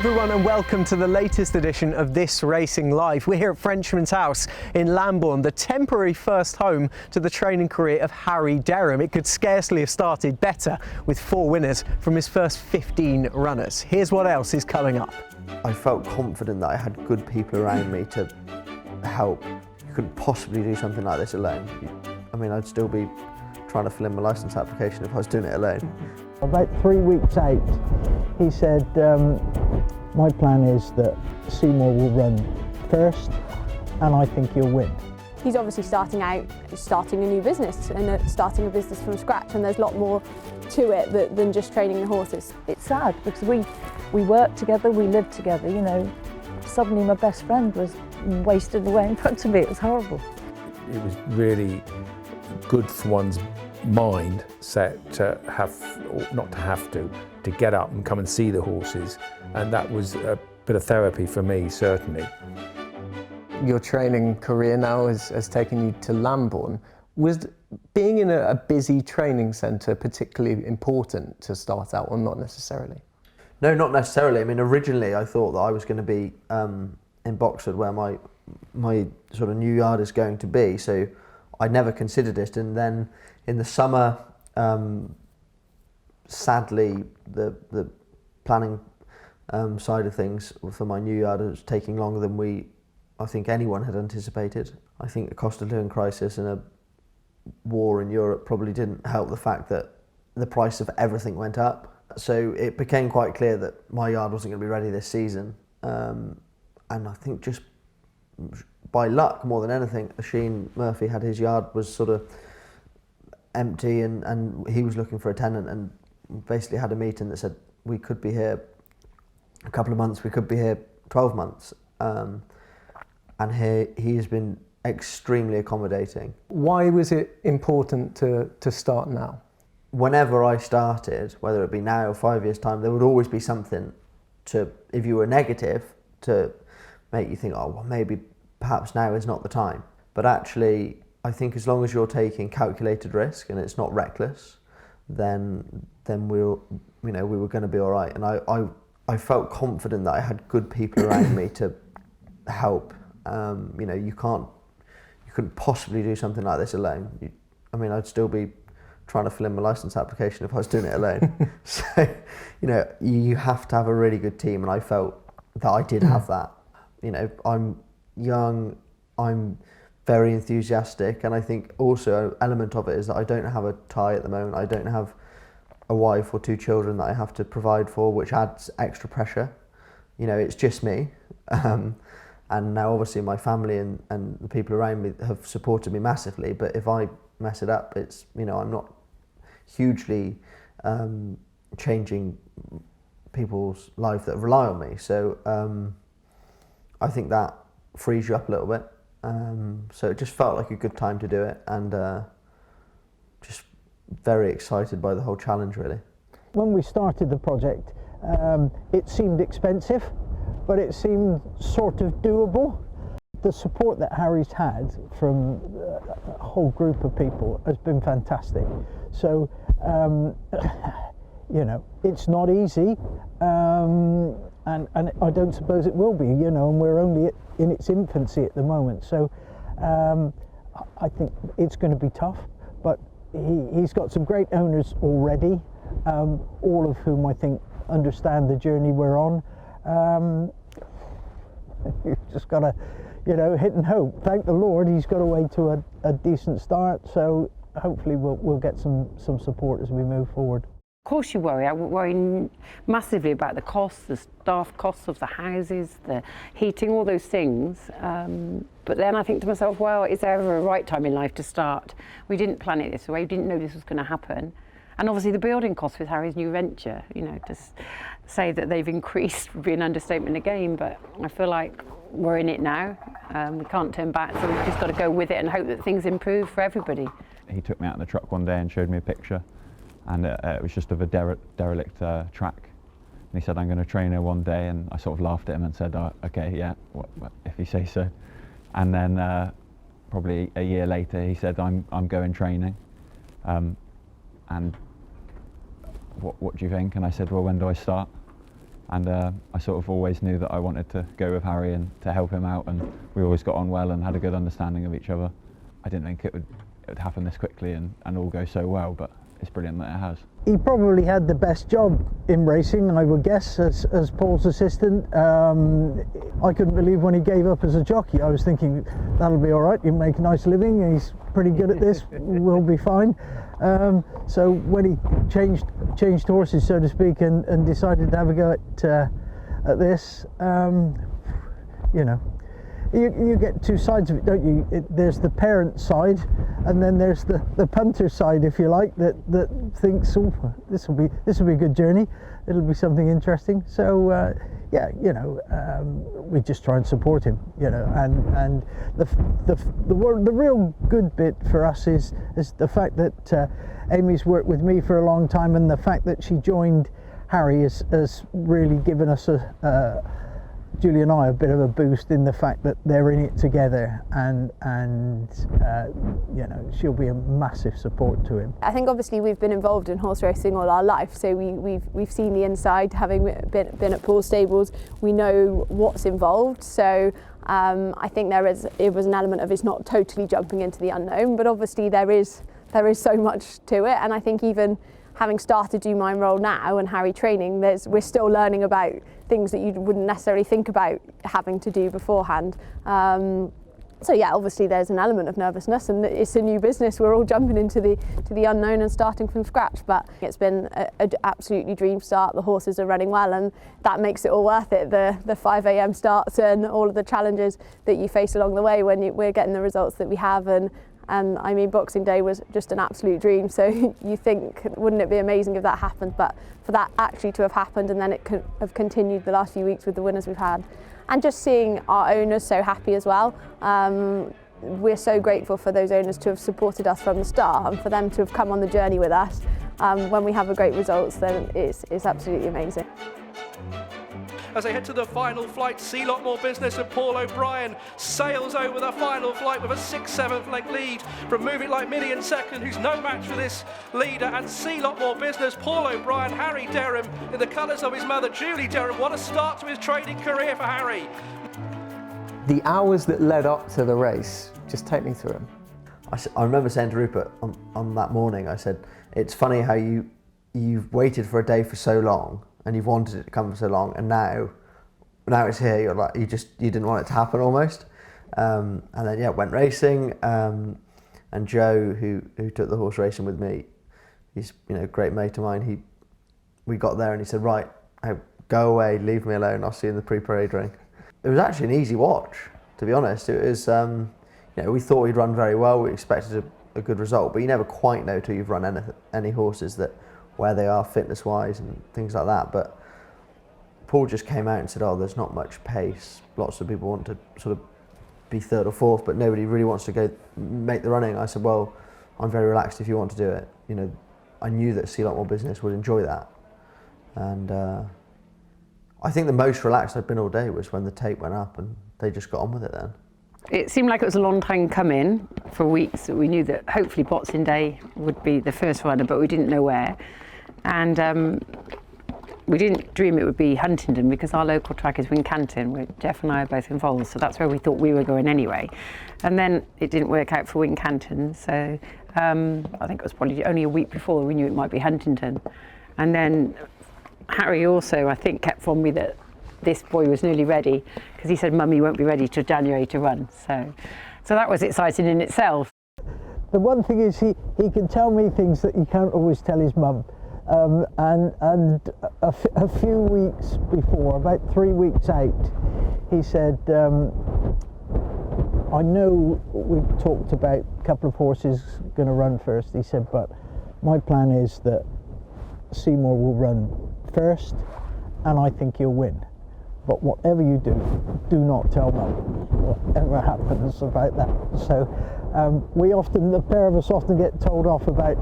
everyone and welcome to the latest edition of This Racing Live. We're here at Frenchman's House in Lambourn, the temporary first home to the training career of Harry Derham. It could scarcely have started better with 4 winners from his first 15 runners. Here's what else is coming up. I felt confident that I had good people around me to help. You couldn't possibly do something like this alone. I mean, I'd still be trying to fill in my licence application if I was doing it alone. About 3 weeks out, he said, my plan is that Seymour will run first and I think you'll win. He's obviously starting a new business and starting a business from scratch, and there's a lot more to it than just training the horses. It's sad because we worked together, we lived together, you know. Suddenly my best friend was wasted away in front of me. It was horrible. It was really good for one's mind set to have, or not to have to get up and come and see the horses, and that was a bit of therapy for me, certainly. Your training career now has taken you to Lambourn. Was being in a busy training centre particularly important to start out, or not necessarily? No, not necessarily. I mean, originally I thought that I was going to be in Boxford, where my sort of new yard is going to be, so I never considered it. And then in the summer, sadly, the planning side of things for my new yard was taking longer than I think anyone had anticipated. I think the cost of living crisis and a war in Europe probably didn't help the fact that the price of everything went up. So it became quite clear that my yard wasn't going to be ready this season. And I think just by luck, more than anything, Sheen Murphy had his yard was sort of empty, and he was looking for a tenant, and basically had a meeting that said we could be here a couple of months, we could be here 12 months. And he has been extremely accommodating. Why was it important to start now? Whenever I started, whether it be now or 5 years' time, there would always be something to, if you were negative, to make you think, oh, well, maybe perhaps now is not the time. But actually, I think as long as you're taking calculated risk and it's not reckless, then we were going to be all right. And I felt confident that I had good people around me to help. You couldn't possibly do something like this alone. I mean, I'd still be trying to fill in my licence application if I was doing it alone. So, you have to have a really good team, and I felt that I did have that. I'm young, I'm very enthusiastic, and I think also an element of it is that I don't have a tie at the moment. I don't have a wife or 2 children that I have to provide for, which adds extra pressure. It's just me. And now obviously my family and the people around me have supported me massively, but if I mess it up, it's, I'm not hugely changing people's life that rely on me. So I think that frees you up a little bit. So it just felt like a good time to do it, and just very excited by the whole challenge, really. When we started the project, it seemed expensive, but it seemed sort of doable. The support that Harry's had from a whole group of people has been fantastic. So, it's not easy, and I don't suppose it will be, and we're only in its infancy at the moment. So I think it's going to be tough, but he's got some great owners already, all of whom I think understand the journey we're on. You've just got to, hit and hope. Thank the Lord, he's got away to a decent start, so hopefully we'll get some support as we move forward. Of course you worry. I worry massively about the costs, the staff costs of the houses, the heating, all those things. But then I think to myself, well, is there ever a right time in life to start? We didn't plan it this way, we didn't know this was going to happen. And obviously the building costs with Harry's new venture, to say that they've increased would be an understatement again, but I feel like we're in it now. We can't turn back, so we've just got to go with it and hope that things improve for everybody. He took me out in the truck one day and showed me a picture, and it was just of a derelict track. And he said, I'm going to train her one day, and I sort of laughed at him and said, okay, yeah, if you say so. And then probably a year later he said, I'm going training. And what do you think? And I said, well, when do I start? And I sort of always knew that I wanted to go with Harry and to help him out, and we always got on well and had a good understanding of each other. I didn't think it would happen this quickly and all go so well, but it's brilliant that it has. He probably had the best job in racing, I would guess, as Paul's assistant. I couldn't believe when he gave up as a jockey. I was thinking, that'll be all right, you make a nice living, he's pretty good at this, we'll be fine. So when he changed horses, so to speak, and decided to have a go at this, you know, you get two sides of it, don't you? There's the parent side, and then there's the punter side, if you like, that thinks, oh, this will be a good journey. It'll be something interesting. So yeah, you know, we just try and support him, you know, and the real good bit for us is the fact that Amy's worked with me for a long time, and the fact that she joined Harry has really given us Julie and I a bit of a boost in the fact that they're in it together, and you know, she'll be a massive support to him. I think obviously we've been involved in horse racing all our life, so we've seen the inside, having been at Paul's stables. We know what's involved, so I think it was an element of it's not totally jumping into the unknown, but obviously there is so much to it, and I think even having started Do Mine Role now and Harry training, we're still learning about things that you wouldn't necessarily think about having to do beforehand. So yeah, obviously there's an element of nervousness, and it's a new business. We're all jumping into the unknown and starting from scratch, but it's been an absolutely dream start. The horses are running well, and that makes it all worth it. The 5 a.m. starts and all of the challenges that you face along the way when we're getting the results that we have, and I mean, Boxing Day was just an absolute dream, so you think, wouldn't it be amazing if that happened? But for that actually to have happened, and then it could have continued the last few weeks with the winners we've had, and just seeing our owners so happy as well. We're so grateful for those owners to have supported us from the start, and for them to have come on the journey with us. When we have a great results, then it's absolutely amazing. As they head to the final flight, See Lot More Business and Paul O'Brien sails over the final flight with a 6-7 length lead from Move It Like Minnie in second, who's no match for this leader, and See Lot More Business, Paul O'Brien, Harry Derham in the colours of his mother, Julie Derham. What a start to his training career for Harry. The hours that led up to the race, just take me through them. I remember saying to Rupert on that morning, I said, it's funny how you've waited for a day for so long, and you've wanted it to come for so long, and now it's here. You're like, you didn't want it to happen almost. And then yeah, went racing. And Joe, who took the horse racing with me, he's a great mate of mine. We got there and he said, right, go away, leave me alone. I'll see you in the pre-parade ring. It was actually an easy watch, to be honest. It was we thought we'd run very well. We expected a good result, but you never quite know till you've run any horses where they are fitness-wise and things like that. But Paul just came out and said, oh, there's not much pace. Lots of people want to sort of be third or fourth, but nobody really wants to go make the running. I said, well, I'm very relaxed if you want to do it. You know, I knew that See Lot More Business would enjoy that. And I think the most relaxed I've been all day was when the tape went up and they just got on with it then. It seemed like it was a long time coming. For weeks we knew that hopefully Boxing Day would be the first runner, but we didn't know where. And we didn't dream it would be Huntingdon, because our local track is Wincanton, where Jeff and I are both involved, so that's where we thought we were going anyway. And then it didn't work out for Wincanton, so I think it was probably only a week before we knew it might be Huntingdon. And then Harry also, I think, kept from me that this boy was nearly ready, because he said, Mummy won't be ready till January to run. So that was exciting in itself. The one thing is he can tell me things that he can't always tell his mum. And a few weeks before, about 3 weeks out, he said, I know we talked about a couple of horses going to run first. He said, but my plan is that Seymour will run first, and I think he'll win. But whatever you do, do not tell Mum whatever happens about that. So the pair of us often get told off about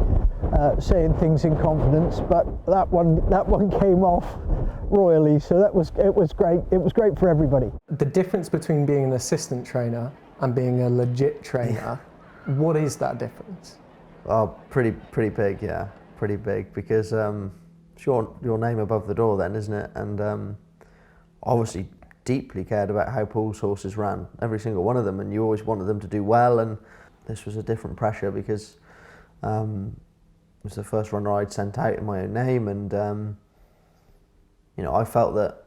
saying things in confidence, but that one came off royally. So it was great. It was great for everybody. The difference between being an assistant trainer and being a legit trainer, what is that difference? Oh, pretty big, yeah, pretty big, because it's your name above the door then, isn't it? And obviously deeply cared about how Paul's horses ran, every single one of them, and you always wanted them to do well. And this was a different pressure because it was the first runner I'd sent out in my own name, and you know, I felt that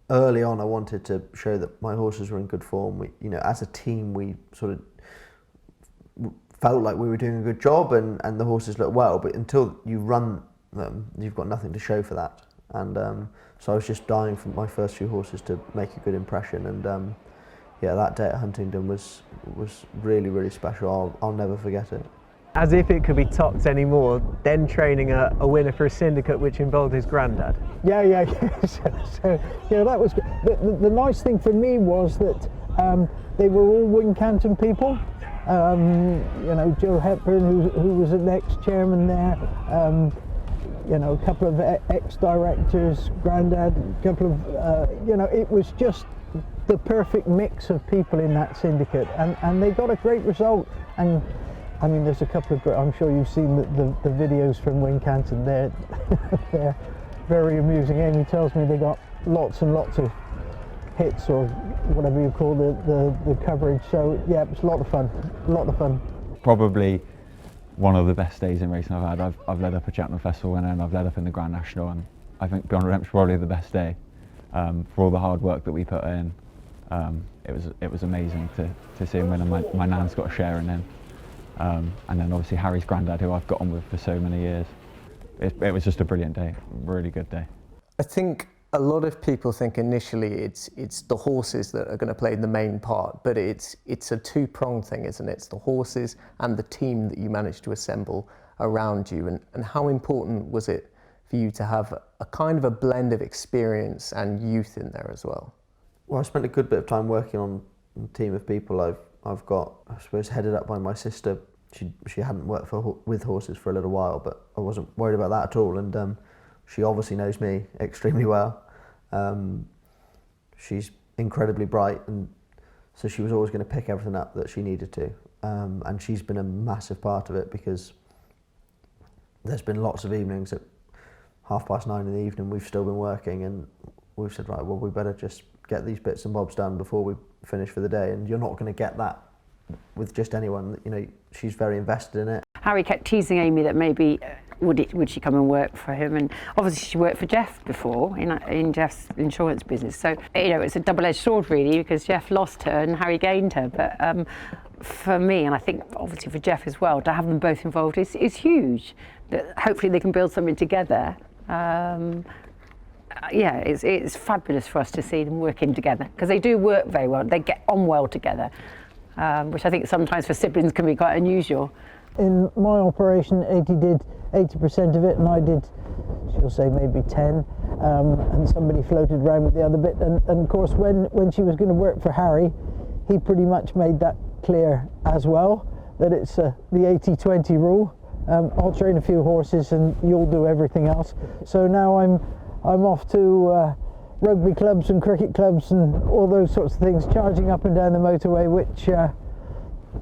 early on I wanted to show that my horses were in good form. We, you know, as a team, we sort of felt like we were doing a good job, and the horses looked well, but until you run them, you've got nothing to show for that. And so I was just dying for my first few horses to make a good impression, and yeah, that day at Huntingdon was really, really special. I'll never forget it. As if it could be topped anymore, then training a winner for a syndicate which involved his granddad. Yeah. So that was the nice thing for me was that they were all Wincanton people. You know, Joe Hepburn, who was an ex-chairman there. You know, a couple of ex-directors, granddad, a couple of you know, it was just the perfect mix of people in that syndicate, and they got a great result. And I mean, there's a couple of, I'm sure you've seen the videos from Wincanton. They're very amusing. Amy tells me they got lots and lots of hits, or whatever you call the coverage. So yeah, it was a lot of fun. Probably one of the best days in racing I've had. I've led up a Cheltenham Festival winner, and I've led up in the Grand National, and I think Beyond Redemption probably the best day for all the hard work that we put in. It was amazing to see him win, and my nan's got a share in him. And then obviously Harry's granddad, who I've got on with for so many years. It was just a brilliant day, really good day. I think a lot of people think initially it's the horses that are going to play the main part, but it's a two-pronged thing, isn't it? It's the horses and the team that you managed to assemble around you. And how important was it for you to have a kind of a blend of experience and youth in there as well? Well, I spent a good bit of time working on a team of people. I've got, I suppose, headed up by my sister. She hadn't worked with horses for a little while, but I wasn't worried about that at all. And she obviously knows me extremely well. She's incredibly bright, and so she was always going to pick everything up that she needed to. And she's been a massive part of it, because there's been lots of evenings at 9:30 in the evening we've still been working, and we've said, right, well, we better just get these bits and bobs done before we finish for the day. And you're not going to get that with just anyone. You know, she's very invested in it. Harry kept teasing Amy that maybe would she come and work for him, and obviously she worked for Jeff before in Jeff's insurance business. So you know, it's a double-edged sword really, because Jeff lost her and Harry gained her. But for me, and I think obviously for Jeff as well, to have them both involved is huge. That hopefully they can build something together. Yeah, it's fabulous for us to see them working together, because they do work very well. They get on well together, which I think sometimes for siblings can be quite unusual. In my operation, 80 did 80% of it, and I did, she'll say, maybe 10, and somebody floated around with the other bit. And of course, when she was going to work for Harry, he pretty much made that clear as well, that it's the 80-20 rule. I'll train a few horses and you'll do everything else. So now I'm off to rugby clubs and cricket clubs and all those sorts of things, charging up and down the motorway, which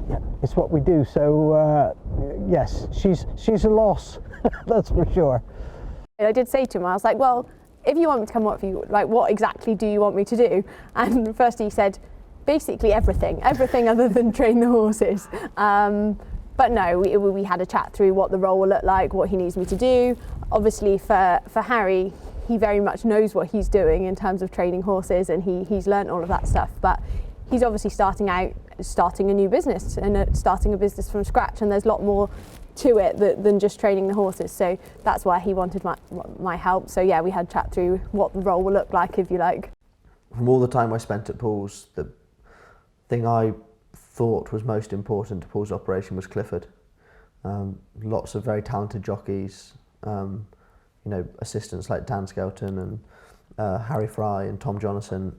yeah, it's what we do. So yes, she's a loss, that's for sure. I did say to him, I was like, well, if you want me to come work for you, like, what exactly do you want me to do? And first he said, basically everything other than train the horses. But no, we had a chat through what the role will look like, what he needs me to do. Obviously for Harry, he very much knows what he's doing in terms of training horses, and he's learnt all of that stuff. But he's obviously starting a new business and starting a business from scratch, and there's a lot more to it than just training the horses. So that's why he wanted my help. So yeah, we had a chat through what the role will look like, if you like. From all the time I spent at Paul's, the thing I thought was most important to Paul's operation was Clifford. Lots of very talented jockeys, you know, assistants like Dan Skelton and Harry Fry and Tom Jonathan,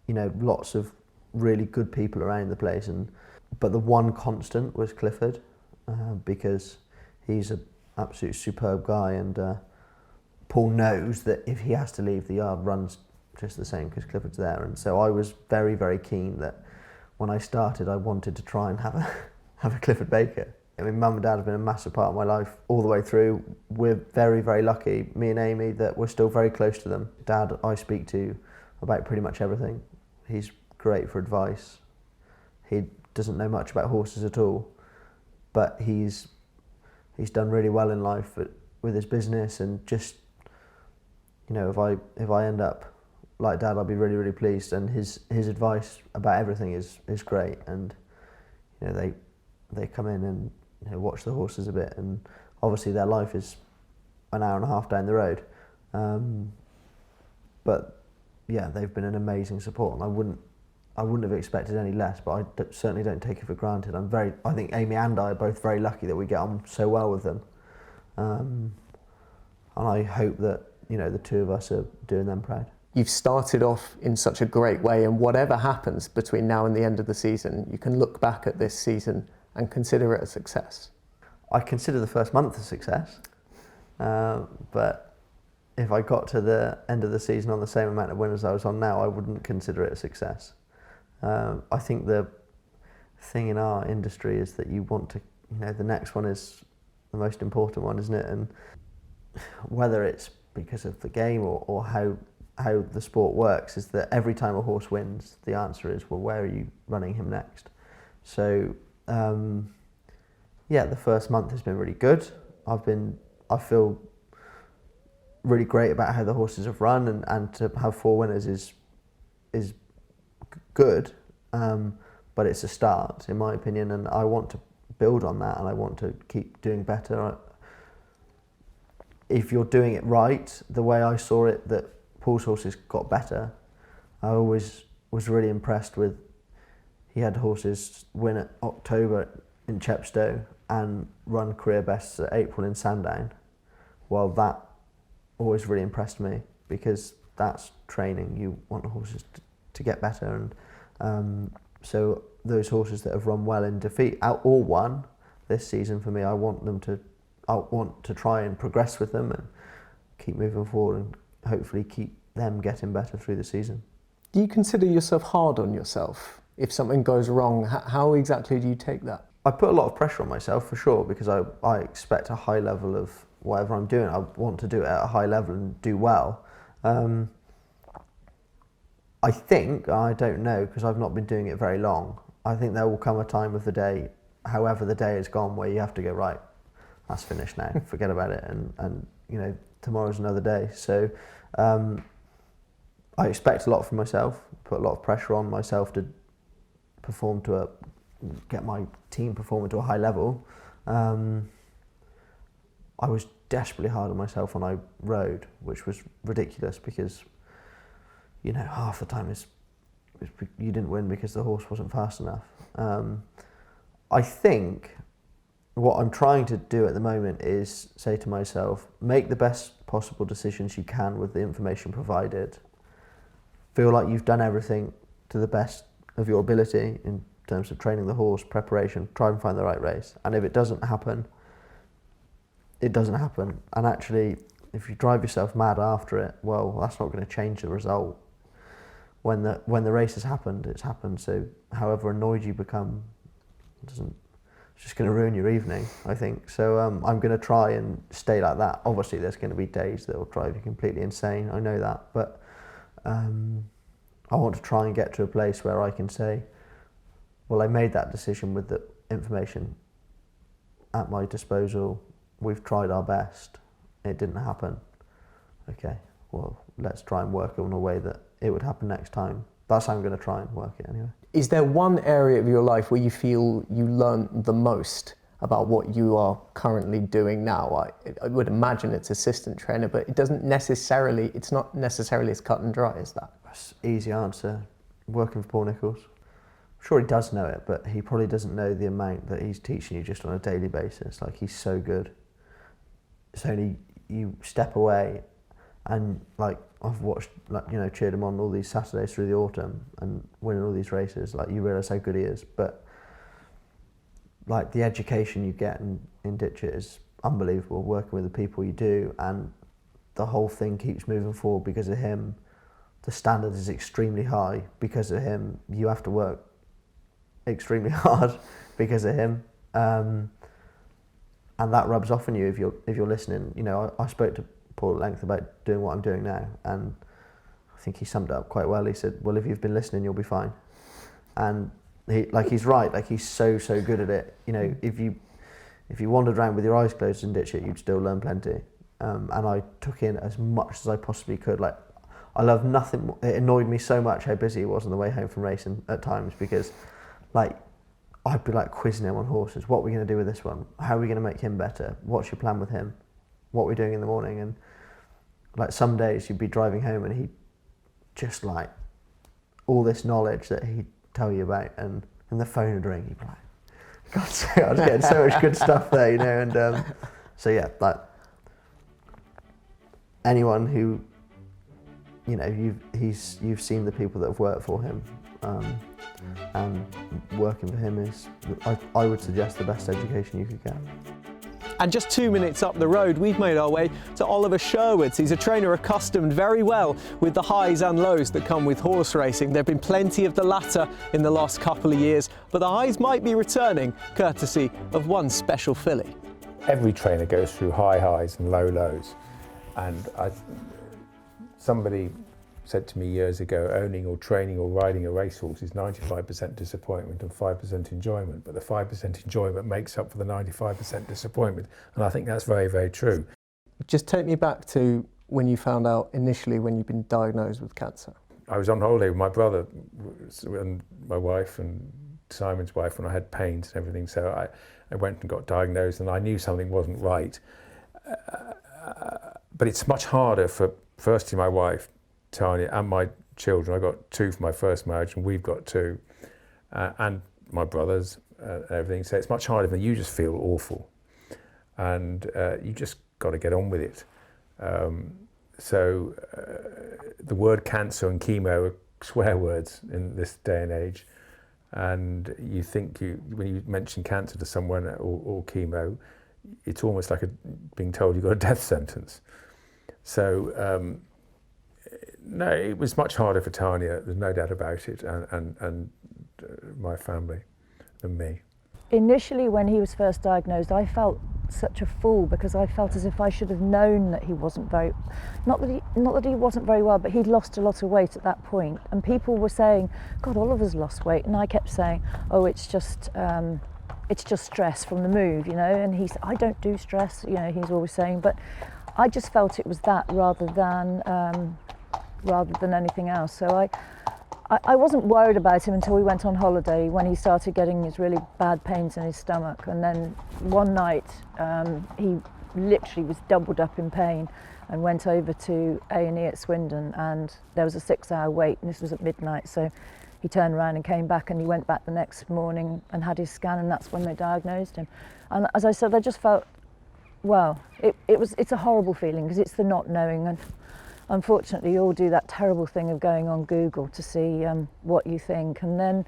you know, lots of really good people around the place. But the one constant was Clifford, because he's an absolute superb guy, and Paul knows that if he has to leave, the yard runs just the same because Clifford's there. And so I was very, very keen that when I started, I wanted to try and have a Clifford Baker. I mean, mum and dad have been a massive part of my life all the way through. We're very, very lucky, me and Amy, that we're still very close to them. Dad, I speak to about pretty much everything. He's great for advice. He doesn't know much about horses at all, but he's done really well in life with his business, and just, you know, if I end up like Dad, I'll be really, really pleased. And his advice about everything is great. And you know, they come in and, you know, watch the horses a bit, and obviously their life is an hour and a half down the road. But yeah, they've been an amazing support, and I wouldn't have expected any less, but I certainly don't take it for granted. I think Amy and I are both very lucky that we get on so well with them. And I hope that, you know, the two of us are doing them proud. You've started off in such a great way, and whatever happens between now and the end of the season, you can look back at this season and consider it a success. I consider the first month a success, but if I got to the end of the season on the same amount of winners I was on now, I wouldn't consider it a success. I think the thing in our industry is that you want to, you know, the next one is the most important one, isn't it? And whether it's because of the game or how the sport works, is that every time a horse wins, the answer is, well, where are you running him next? So yeah, the first month has been really good. I feel really great about how the horses have run, and to have 4 winners is good, but it's a start in my opinion, and I want to build on that, and I want to keep doing better. If you're doing it right, the way I saw it, that Paul's horses got better, I always was really impressed with, he had horses win at October in Chepstow and run career bests at April in Sandown. Well, that always really impressed me, because that's training. You want the horses to get better, and so those horses that have run well in defeat or won this season, for me, I want to try and progress with them and keep moving forward, and hopefully keep them getting better through the season. Do you consider yourself hard on yourself? If something goes wrong, how exactly do you take that? I put a lot of pressure on myself, for sure, because I expect a high level of whatever I'm doing. I want to do it at a high level and do well. I think, I don't know, because I've not been doing it very long, I think there will come a time of the day, however the day has gone, where you have to go, right, that's finished now, forget about it, and you know, tomorrow's another day. So I expect a lot from myself, put a lot of pressure on myself to perform get my team performing to a high level. I was desperately hard on myself when I rode, which was ridiculous, because, you know, half the time you didn't win because the horse wasn't fast enough. I think what I'm trying to do at the moment is say to myself, make the best possible decisions you can with the information provided. Feel like you've done everything to the best of your ability in terms of training the horse, preparation, try and find the right race. And if it doesn't happen, it doesn't happen. And actually, if you drive yourself mad after it, well, that's not going to change the result. When the race has happened, it's happened. So however annoyed you become, it's just going to ruin your evening, I think. So I'm going to try and stay like that. Obviously, there's going to be days that will drive you completely insane. I know that, but I want to try and get to a place where I can say, well, I made that decision with the information at my disposal. We've tried our best. It didn't happen. Okay, well, let's try and work on a way that it would happen next time. That's how I'm going to try and work it anyway. Is there one area of your life where you feel you learnt the most about what you are currently doing now? I would imagine it's assistant trainer, but it's not necessarily as cut and dry as that. That's an easy answer. Working for Paul Nicholls. I'm sure he does know it, but he probably doesn't know the amount that he's teaching you just on a daily basis. Like, he's so good. It's only you step away, and like, I've watched, like, you know, cheered him on all these Saturdays through the autumn and winning all these races. Like, you realise how good he is. But like, the education you get in Ditchit is unbelievable. Working with the people you do, and the whole thing keeps moving forward because of him. The standard is extremely high because of him. You have to work extremely hard because of him. and that rubs off on you if you're listening. You know, I spoke to Paul at length about doing what I'm doing now, and I think he summed it up quite well. He said, well, if you've been listening, you'll be fine. And he's right, like he's so good at it. You know, if you wandered around with your eyes closed and ditch it, you'd still learn plenty. And I took in as much as I possibly could. Like, I love nothing more. It annoyed me so much how busy he was on the way home from racing at times, because like I'd be like quizzing him on horses. What are we going to do with this one? How are we going to make him better? What's your plan with him? What are we doing in the morning? And like some days you'd be driving home and he'd just like all this knowledge that he'd tell you about, and the phone would ring. He'd be like, God's sake, I was getting so much good stuff there, you know. And so yeah, like anyone who, you know, you've seen the people that have worked for him, and working for him is, I would suggest, the best education you could get. And just 2 minutes up the road, we've made our way to Oliver Sherwood's. He's a trainer accustomed very well with the highs and lows that come with horse racing. There have been plenty of the latter in the last couple of years, but the highs might be returning, courtesy of one special filly. Every trainer goes through high highs and low lows. And somebody said to me years ago, owning or training or riding a racehorse is 95% disappointment and 5% enjoyment, but the 5% enjoyment makes up for the 95% disappointment, and I think that's very, very true. Just take me back to when you found out initially when you've been diagnosed with cancer. I was on holiday with my brother and my wife and Simon's wife when I had pains and everything, so I went and got diagnosed, and I knew something wasn't right. But it's much harder for, firstly, my wife, Tarnya, and my children. I got 2 for my first marriage, and we've got 2, and my brothers and everything. So it's much harder when you just feel awful, and you just got to get on with it. So the word cancer and chemo are swear words in this day and age, and you think when you mention cancer to someone or chemo, it's almost like being told you've got a death sentence. So no, it was much harder for Tarnya, there's no doubt about it, and my family than me. Initially, when he was first diagnosed, I felt such a fool, because I felt as if I should have known that he wasn't very, not that he wasn't very well, but he'd lost a lot of weight at that point, and people were saying, God, Oliver's lost weight, and I kept saying, oh, it's just stress from the move, you know. And I don't do stress, you know, he's always saying, but I just felt it was that rather than anything else. So I wasn't worried about him until we went on holiday, when he started getting these really bad pains in his stomach. And then one night he literally was doubled up in pain and went over to A&E at Swindon, and there was a 6-hour wait, and this was at midnight. So he turned around and came back, and he went back the next morning and had his scan, and that's when they diagnosed him. And as I said, I just felt, well, it's a horrible feeling, because it's the not knowing. And unfortunately, you all do that terrible thing of going on Google to see what you think, and then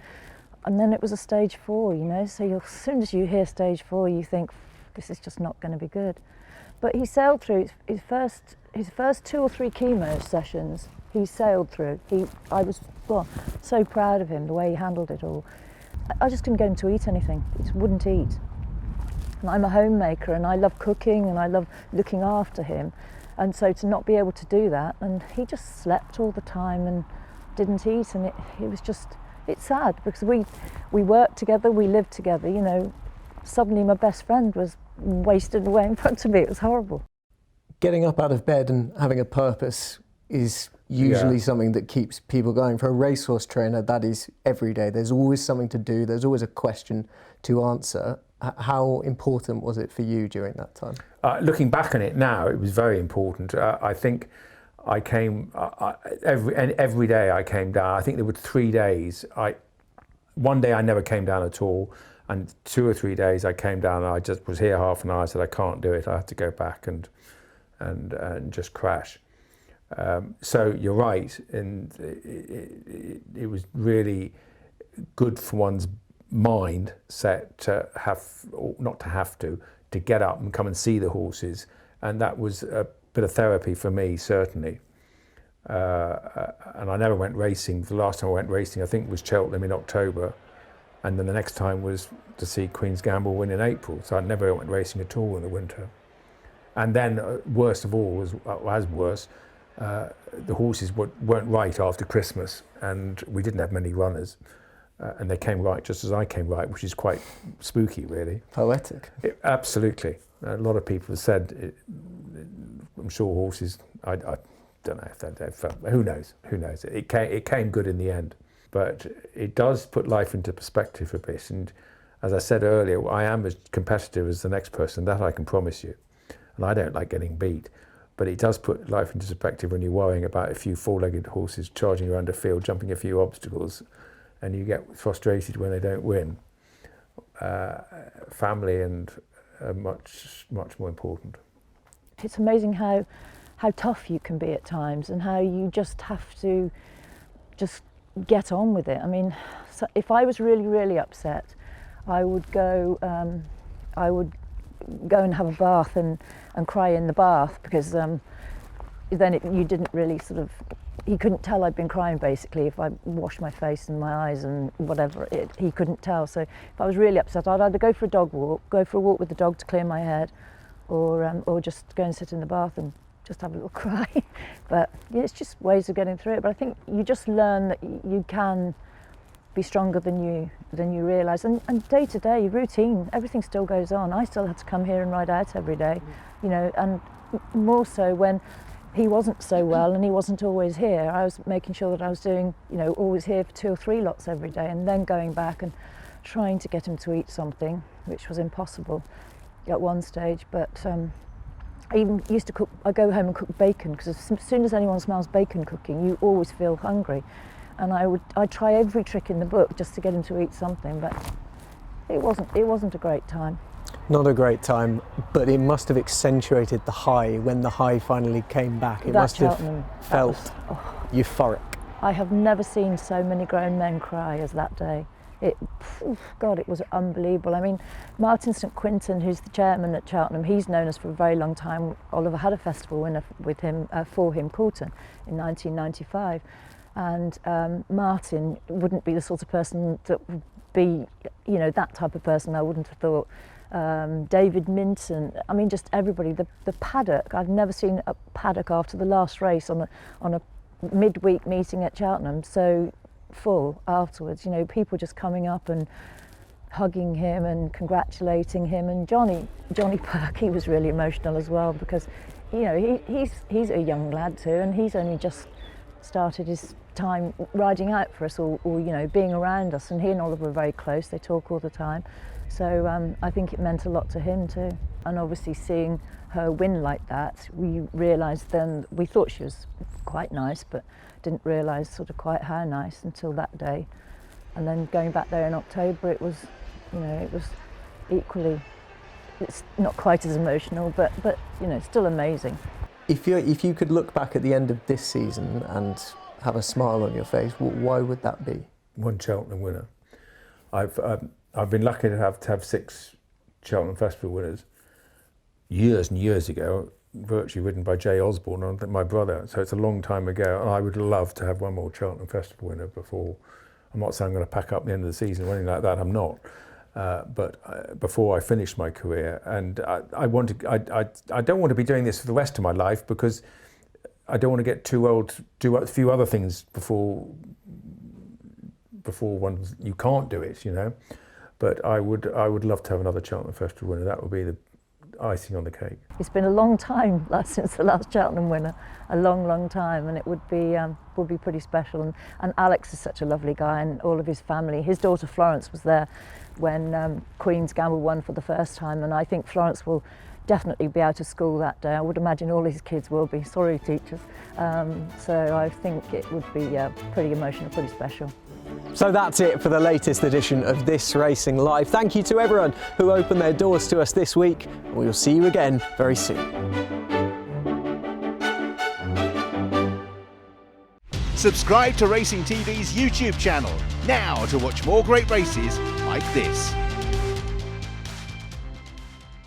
it was a stage 4, you know. So as soon as you hear stage 4, you think, this is just not going to be good. But he sailed through his first 2 or 3 chemo sessions. He sailed through. I was so proud of him, the way he handled it all. I just couldn't get him to eat anything. He just wouldn't eat. And I'm a homemaker, and I love cooking, and I love looking after him. And so to not be able to do that, and he just slept all the time and didn't eat, and it was just, it's sad, because we worked together, we lived together, you know. Suddenly my best friend was wasted away in front of me. It was horrible. Getting up out of bed and having a purpose is usually something that keeps people going. For a racehorse trainer, that is every day. There's always something to do, there's always a question to answer. How important was it for you during that time? Looking back on it now, it was very important. I think I came, every day I came down. I think there were 3 days. One day I never came down at all, and 2 or 3 days I came down and I just was here half an hour. I said, I can't do it. I have to go back and just crash. So you're right, and it was really good for one's mind set to have, or not to have to get up and come and see the horses, and that was a bit of therapy for me, certainly. And I never went racing. The last time I went racing, I think, was Cheltenham in October, And then the next time was to see Queen's Gamble win in April. So I never went racing at all in the winter. And then worst of all, the horses weren't right after Christmas, and we didn't have many runners. And they came right just as I came right, which is quite spooky, really. Poetic. Absolutely. A lot of people have said, I'm sure horses, I don't know if they felt, who knows? It came good in the end. But it does put life into perspective a bit. And as I said earlier, I am as competitive as the next person, that I can promise you. And I don't like getting beat. But it does put life into perspective when you're worrying about a few four-legged horses charging around a field, jumping a few obstacles, and you get frustrated when they don't win. Family and much more important. It's amazing how tough you can be at times, and how you just have to just get on with it. I mean, so if I was really upset, I would go and have a bath and cry in the bath, because then you didn't really he couldn't tell I'd been crying, basically. If I washed my face and my eyes and whatever, he couldn't tell. So if I was really upset, I'd either go for a dog walk, go for a walk with the dog to clear my head, or just go and sit in the bath and just have a little cry. But yeah, it's just ways of getting through it. But I think you just learn that you can be stronger than you realise. And day to day, routine, everything still goes on. I still had to come here and ride out every day, you know, and more so when he wasn't so well and he wasn't always here. I was making sure that I was doing, you know, always here for 2 or 3 lots every day, and then going back and trying to get him to eat something, which was impossible at one stage. But I even used to cook, I go home and cook bacon, because as soon as anyone smells bacon cooking, you always feel hungry. And I'd try every trick in the book just to get him to eat something, but it wasn't a great time. Not a great time, but it must have accentuated the high when the high finally came back. It must have felt euphoric. I have never seen so many grown men cry as that day. God, it was unbelievable. I mean, Martin St Quintin, who's the chairman at Cheltenham, he's known us for a very long time. Oliver had a festival winner with him, for him, Coulton, in 1995. And Martin wouldn't be the sort of person that would be, you know, that type of person, I wouldn't have thought. David Minton, I mean, just everybody. The paddock, I've never seen a paddock after the last race on a midweek meeting at Cheltenham so full afterwards. You know, people just coming up and hugging him and congratulating him. And Johnny Perk, he was really emotional as well, because, you know, he's a young lad too, and he's only just started his time riding out for us, or you know, being around us. And he and Oliver are very close, they talk all the time. So I think it meant a lot to him too. And obviously seeing her win like that, we realised then, we thought she was quite nice, but didn't realise sort of quite how nice until that day. And then going back there in October, it was, you know, it was equally, it's not quite as emotional, but you know, still amazing. If you could look back at the end of this season and have a smile on your face, why would that be? One Cheltenham winner. I've been lucky to have 6 Cheltenham Festival winners years and years ago, virtually ridden by Jay Osborne, my brother. So it's a long time ago, and I would love to have one more Cheltenham Festival winner before. I'm not saying I'm going to pack up the end of the season or anything like that. I'm not. But before I finish my career, and I don't want to be doing this for the rest of my life, because I don't want to get too old to do a few other things before you can't do it, you know. But I would love to have another Cheltenham Festival winner. That would be the icing on the cake. It's been a long time since the last Cheltenham winner, a long time, and it would be pretty special. And Alex is such a lovely guy, and all of his family. His daughter Florence was there when Queen's Gamble won for the first time, and I think Florence will definitely be out of school that day. I would imagine all his kids will be. Sorry, teachers. So I think it would be pretty emotional, pretty special. So that's it for the latest edition of This Racing Live. Thank you to everyone who opened their doors to us this week. We will see you again very soon. Subscribe to Racing TV's YouTube channel now to watch more great races like this.